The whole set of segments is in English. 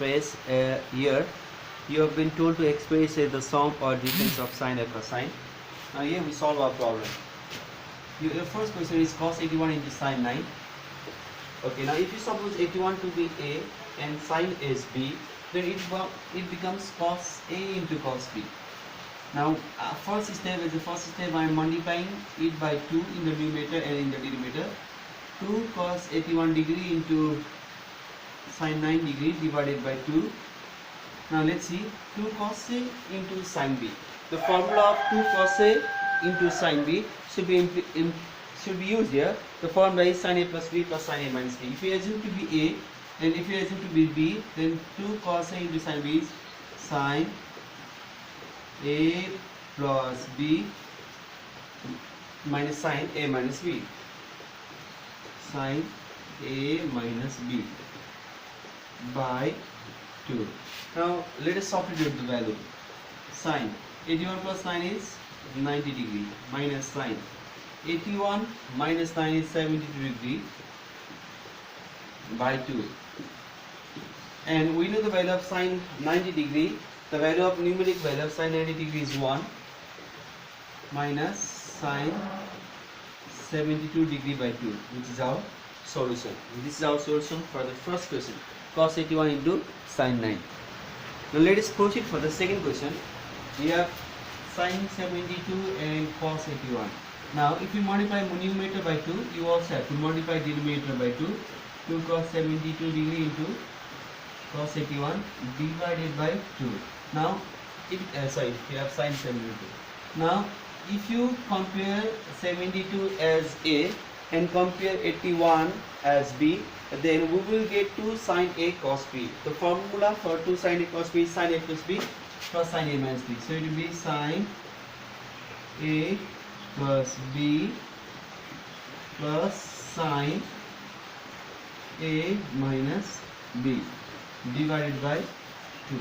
express here you have been told to express the sum or difference of sine or cosine. Now here we solve our problem. Your first question is cos 81 into sine 9. Okay, now if you suppose 81 to be A and sine is B, then it becomes cos A into cos B. Now first step I am multiplying it by 2 in the numerator and in the denominator. 2 cos 81 degree into sine 9 degree divided by 2. Now let's see, 2 cos A into sine B. The formula of 2 cos A into sine B should be used here. The formula is sin A plus B plus sin A minus B. If you assume to be A and if you assume to be B, then 2 cos A into sin B is sin A plus B minus sin A minus B. Sin A minus B by 2. Now let us substitute the value. Sin 81 plus 9 is 90 degree minus sin 81 minus 9 is 72 degree by 2. And we know the value of sin 90 degree. The value of numeric value of sin 90 degree is 1 minus sin 72 degree by 2, which is our solution. This is our solution for the first question, cos 81 into sin 9. Now let us proceed for the second question. We have sin 72 and cos 81. Now if you multiply numerator by 2, you also have to multiply denominator by 2. 2 cos 72 degree into cos 81 divided by 2. Now we have sin 72. Now if you compare 72 as A and compare 81 as B, then we will get 2 sin A cos B. The formula for 2 sin A cos B is sin A plus B plus sin A minus B. So it will be sin A plus B plus sin A minus B divided by 2.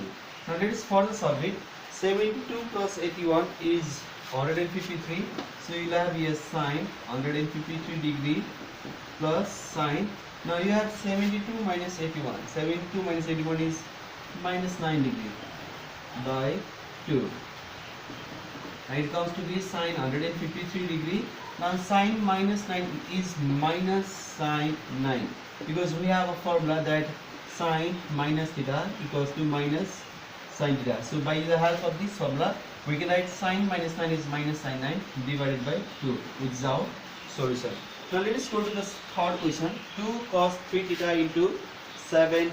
Now let us further solve it. 72 plus 81 is 153. So you will have here sin 153 degree plus sin. Now you have 72 minus 81. 72 minus 81 is minus 9 degree by 2. And it comes to be sin 153 degree. Now sin minus 9 is minus sin 9, because we have a formula that sin minus theta equals to minus sin theta. So by the help of this formula, we can write sin minus 9 is minus sin 9 divided by 2, which is our solution. Now let us go to the third question. 2 cos 3 theta into 7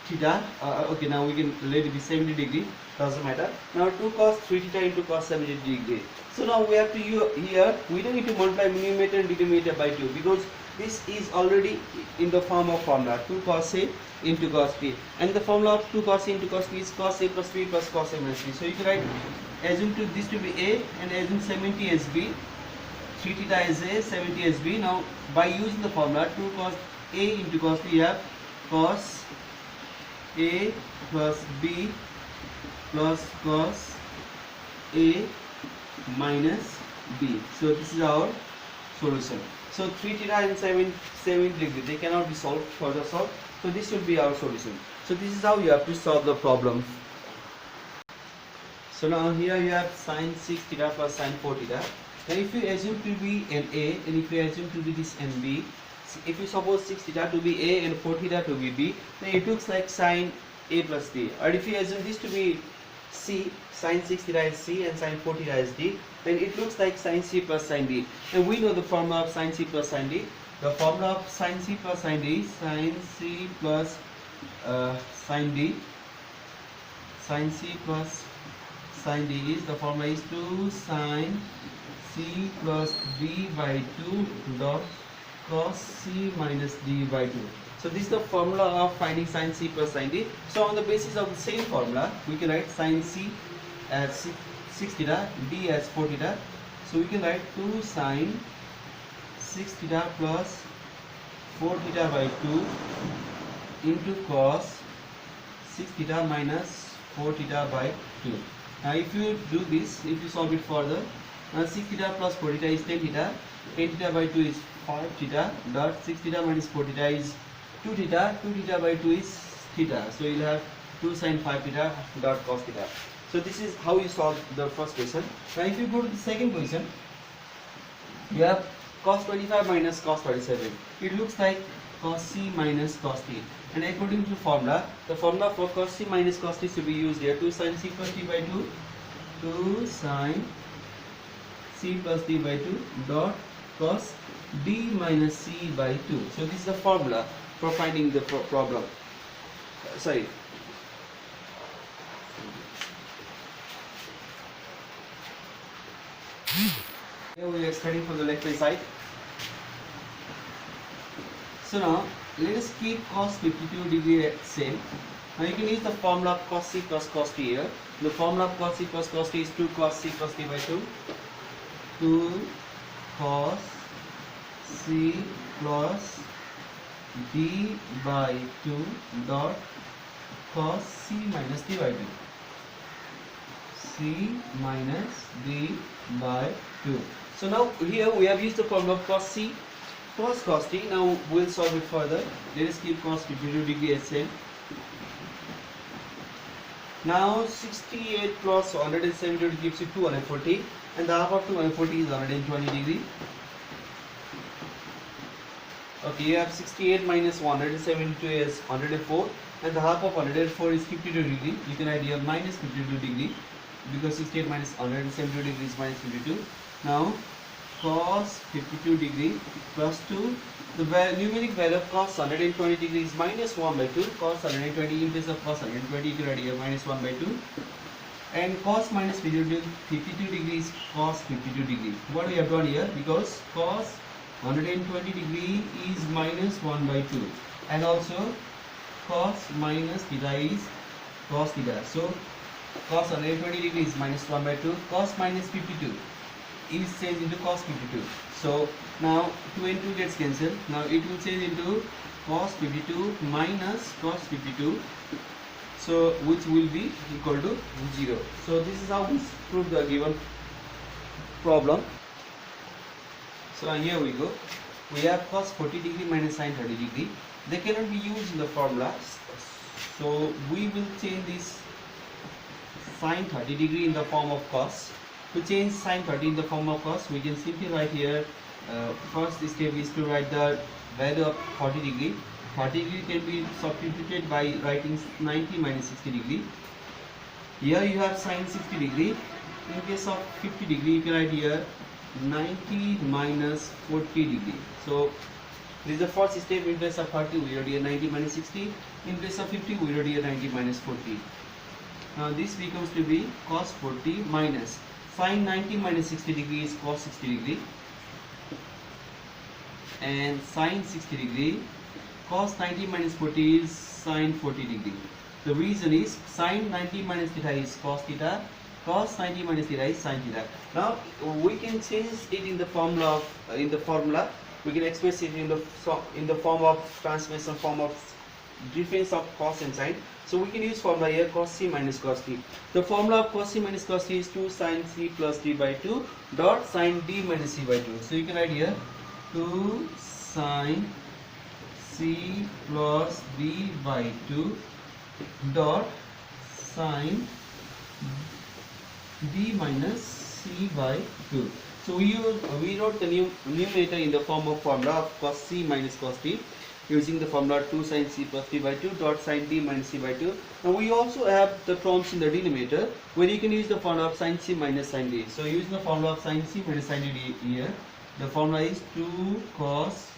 theta. Okay, now we can let it be 70 degree, doesn't matter. Now 2 cos 3 theta into cos 70 degree. So now we have to here, we don't need to multiply numerator and denominator by 2, because this is already in the form of formula 2 cos A into cos B, and the formula of 2 cos A into cos B is cos A plus B plus cos A minus B. So you can write, assume to this to be A and assume 70 as B, 3 theta as A, 70 as B. Now by using the formula 2 cos A into cos B, you have cos A plus B plus cos A minus B. So this is our solution. So 3 theta and 7 degree, they cannot be solved, further solved. So this will be our solution. So this is how you have to solve the problem. So now here you have sin 6 theta plus sin 4 theta. Now if you assume to be an A and if you assume to be this an B, if you suppose 6 theta to be A and 4 theta to be B, then it looks like sin A plus B. Or if you assume this to be C, sin 6 theta is C and sin 4 theta is D, then it looks like sin C plus sin D. And we know the formula of sin C plus sin D. The formula of sin C plus sin D is sin C plus sin D. Sin C plus sin D is, the formula is 2 sin C plus D by 2 dot cos C minus D by 2. So this is the formula of finding sin C plus sin D. So on the basis of the same formula, we can write sin C as 6 theta, D as 4 theta. So we can write 2 sin 6 theta plus 4 theta by 2 into cos 6 theta minus 4 theta by 2. Now if you do this, if you solve it further, 6 theta plus 4 theta is 10 theta, 10 theta by 2 is 5 theta, dot 6 theta minus 4 theta is 2 theta, 2 theta by 2 is theta. So you'll have 2 sine phi theta dot cos theta. So this is how you solve the first question. Now if you go to the second question, you have cos 25 minus cos 37. It looks like cos c minus cos t. And according to the formula for cos c minus cos t should be used here. 2 sin c plus t by 2, 2 sin c plus d by 2 dot cos d minus c by 2. So this is the formula for finding the problem. Sorry. Here we are studying from the left hand side. So now let us keep cos 52 degree same. Now you can use the formula of cos c plus cos t here. The formula of cos c plus cos t is 2 cos c plus t by 2. 2 cos c plus d by 2 dot cos c minus d by 2. C minus d by 2. So now here we have used the formula of cos c plus cos t. Now we'll solve it further. Let us keep cos 52 degree as same. Now 68 plus 172 gives you 240, and the half of 240 is 120 degree. Okay, you have 68 minus 172 is 104, and the half of 104 is 52 degree. You can add here minus 52 degree, because 68 minus 172 degree is minus 52. Now cos 52 degree plus 2. The numeric value of cos 120 degree is minus 1 by 2. Cos 120 in place of cos 120, you can write here minus 1 by 2. And cos minus 52 degree is cos 52 degree. What we have done here, because cos 120 degree is minus 1 by 2, and also cos minus theta is cos theta. So cos 120 degree is minus 1 by 2. Cos minus 52 is changed into cos 52. So now 2 and 2 gets cancelled. Now it will change into cos 52 minus cos 52. So which will be equal to 0. So this is how we prove the given problem. So here we go. We have cos 40 degree minus sin 30 degree. They cannot be used in the formula. So we will change this sin 30 degree in the form of cos. To change sin 30 in the form of cos, we can simply write here, first step is to write the value of 40 degree. 40 degree can be substituted by writing 90 minus 60 degree. Here you have sin 60 degree. In case of 50 degree, you can write here 90 minus 40 degree. So this is the first step. In place of 40, we write here 90 minus 60. In place of 50, we write here 90 minus 40. Now this becomes to be cos 40 minus sin 90 minus 60 degree is cos 60 degree, and sin 60 degree, cos 90 minus 40 is sin 40 degree. The reason is sin 90 minus theta is cos theta, cos 90 minus theta is sin theta. Now we can change it in the formula of, we can express it in the form of transformation form of difference of cos and sin. So we can use formula here cos c minus cos t. The formula of cos c minus cos t is 2 sin c plus d by 2 dot sin d minus c by 2. So you can write here 2 sin c plus d by 2 dot sin d minus c by 2. So we wrote the numerator in the form of formula of cos c minus cos t, using the formula 2 sin c plus d by 2 dot sin d minus c by 2. Now we also have the terms in the denominator where you can use the formula of sin c minus sin d. So using the formula of sin c minus sin d here, the formula is 2 cos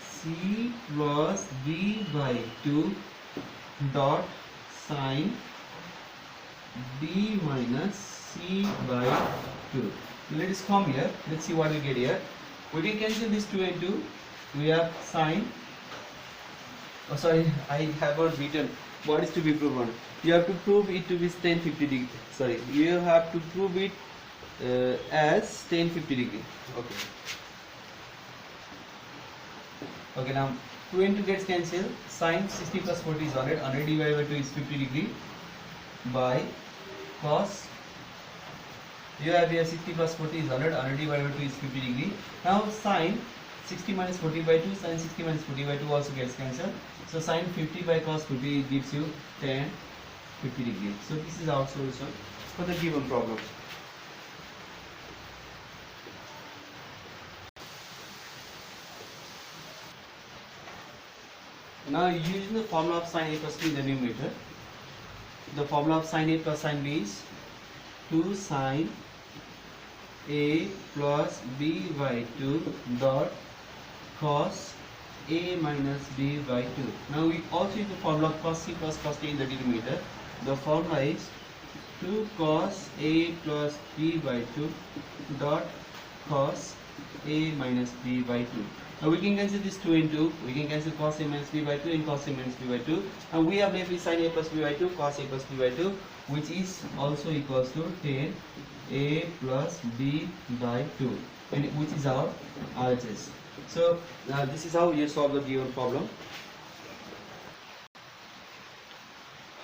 c plus d by 2 dot sin d minus c by 2. Let us come here. Let's see what we get here. We can cancel this 2 and 2. We have sin. Oh, sorry, I have not written what is to be proven. You have to prove it to be tan 50 degree. Sorry, you have to prove it as tan 50 degree. Okay. Okay, now 2 and 2 gets cancelled. Sin 60 plus 40 is 100. 100 divided by 2 is 50 degree by cos. You have here 60 plus 40 is 100. 100 divided by 2 is 50 degree. Now sin 60 minus 40 by 2, sin 60 minus 40 by 2 also gets cancelled. So sin 50 by cos 50 gives you tan 50 degree. So this is our solution for the given problem. Now using the formula of sin A plus B in the numerator, the formula of sin A plus sin B is 2 sin A plus B by 2 dot cos A minus B by 2. Now we also use the formula of cos C plus cos A in the denominator. The formula is 2 cos A plus B by 2 dot cos A minus B by 2. Now we can cancel this 2 and 2. We can cancel cos A minus B by 2 and cos A minus B by 2. And we have left with sin A plus B by 2, cos A plus B by 2, which is also equals to tan A plus B by 2, and which is our RHS. So this is how you solve the given problem.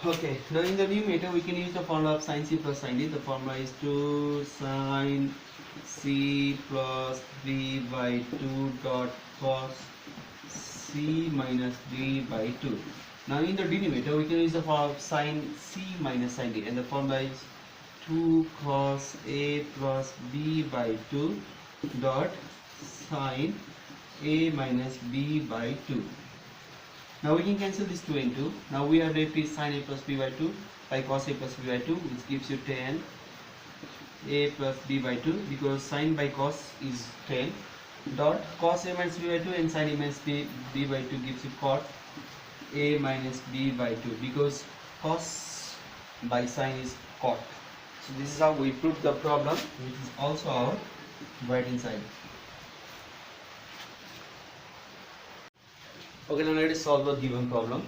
Okay, now in the numerator we can use the formula of sin C plus sin D. The formula is 2 sin C plus B by 2 dot cos C minus D by 2. Now in the denominator we can use the formula of sin C minus sin D, and the formula is 2 cos A plus B by 2 dot sin A minus B by 2. Now we can cancel this 2 and 2. Now we are left with sin A plus B by 2 by cos A plus B by 2, which gives you tan A plus B by 2, because sin by cos is tan, dot cos A minus B by 2, and sin A minus B by 2 gives you cot A minus B by 2, because cos by sin is cot. So this is how we prove the problem, which is also our right hand side. Okay, now let us solve the given problem.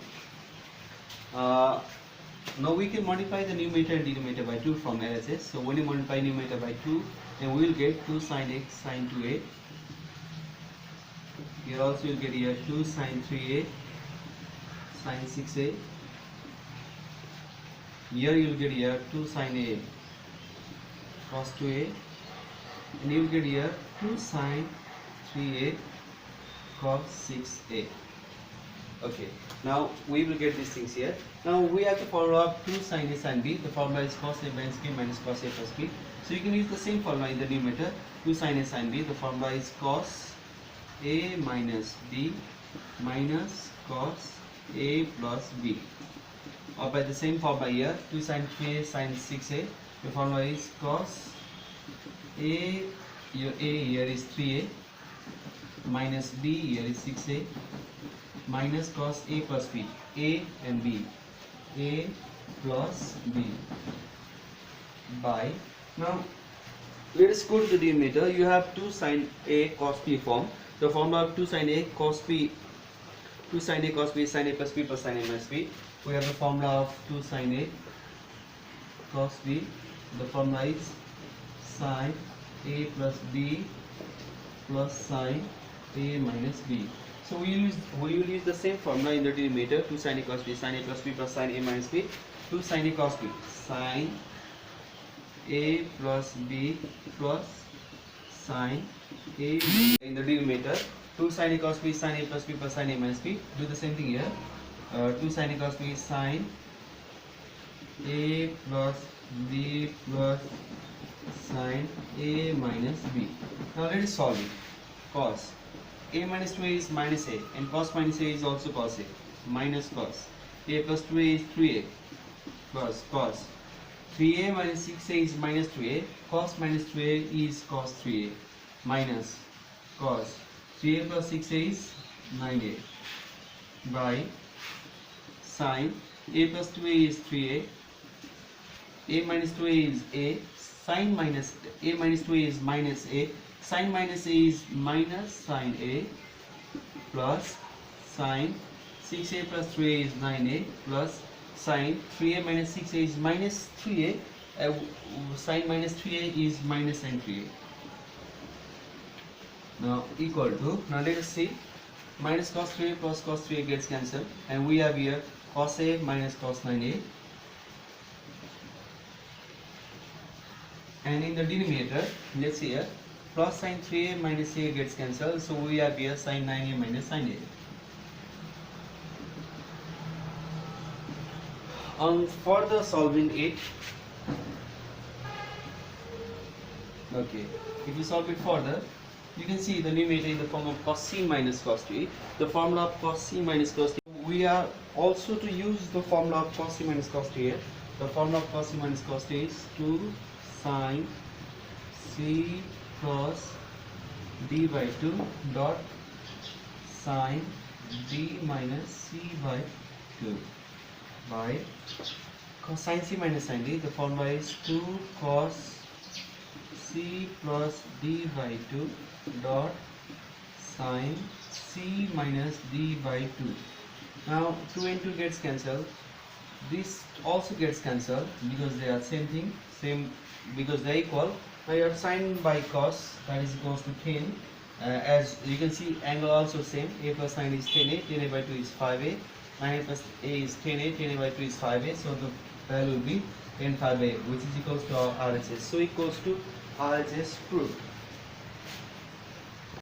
Now we can multiply the numerator and denominator by 2 from LHS. So when you multiply numerator by 2, then we will get 2 sin x sin 2a. Here also you will get here 2 sin 3a sin 6a. Here you will get here 2 sin a cos 2a, and you will get here 2 sin 3a cos 6a. Okay, now we will get these things here. Now we have the formula of 2 sin A sin B. The formula is cos A minus B minus cos A plus B. So you can use the same formula in the numerator, 2 sin A sin B. The formula is cos A minus B minus cos A plus B. Or by the same formula here, 2 sin 3A sin 6A. The formula is cos A, your A here is 3A, minus B here is 6A, minus cos A plus B, A and B, A plus B by, now let us go to the denominator. You have 2 sin A cos B form. The formula of 2 sin A cos B, 2 sin A cos B is sin A plus B plus sin A minus B. We have the formula of 2 sin A cos B. The formula is sin A plus B plus sin A minus B. So we will use the same formula in the denominator, 2 sin A cos B, sin A plus B plus sin A minus B, 2 sin A cos B, sin A plus B plus sin A in the denominator, 2 sin A cos B, sin A plus B plus sin A minus B. Do the same thing here, 2 sin A cos B sin A plus B plus sin A minus B. Now let us solve it. Cos A minus 2a is minus a, and cos minus a is also cos a, minus cos. A plus 2a is 3a, plus cos. 3a minus 6a is minus 2a, cos minus 2a is cos 3a, minus cos. 3a plus 6a is 9a, by sin. A plus 2a is 3a, a minus 2a is a, sin minus a minus 2a is minus a, sin minus a is minus sin a, plus sin 6a plus 3a is 9a, plus sin 3a minus 6a is minus 3a, sin minus 3a is minus sin 3a. Now equal to, now let us see, minus cos 3a plus cos 3a gets cancelled, and we have here cos a minus cos 9a, and in the denominator, let's see here, plus sine 3a minus a gets cancelled, so we have here sine 9a minus sine a. On further solving it, okay, if you solve it further, you can see the numerator in the form of cos c minus cos t. The formula of cos c minus cos t. We are also to use the formula of cos c minus cos t here. The formula of cos c minus cos t is 2 sine c cos d by 2 dot sine d minus c by 2 by cos sine c minus sine d. The formula is 2 cos c plus d by 2 dot sine c minus d by 2. Now 2 and 2 gets cancelled. This also gets cancelled because they are same thing, same because they are equal. Now you have sine by cos, that is equals to 10. As you can see, angle also same. A plus 9 is 10a, 10a by 2 is 5a. 9a plus a is 10a, 10a by 2 is 5a. So the value will be 10 5a, which is equals to our RHS. So equals to RHS proved.